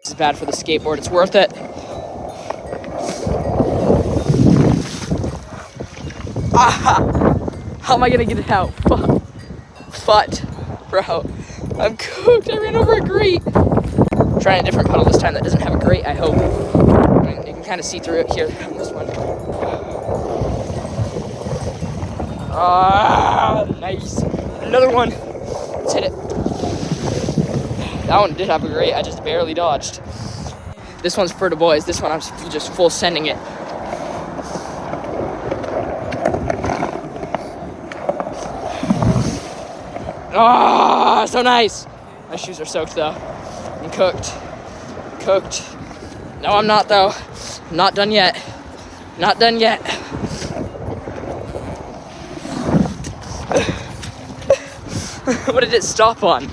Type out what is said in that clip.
This is bad for the skateboard. It's worth it. How am I gonna get it out? Fuck. Bro, I'm cooked. I ran over a grate. I'm trying a different puddle this time that doesn't have a grate, I hope. I mean, you can kind of see through it here on this one. Nice. Another one. Let's hit it. That one did have a grate. I just barely dodged. This one's for the boys. This one I'm just full sending it. So nice. My shoes are soaked though. I'm cooked. No, I'm not though. I'm not done yet. Not done yet. What did it stop on?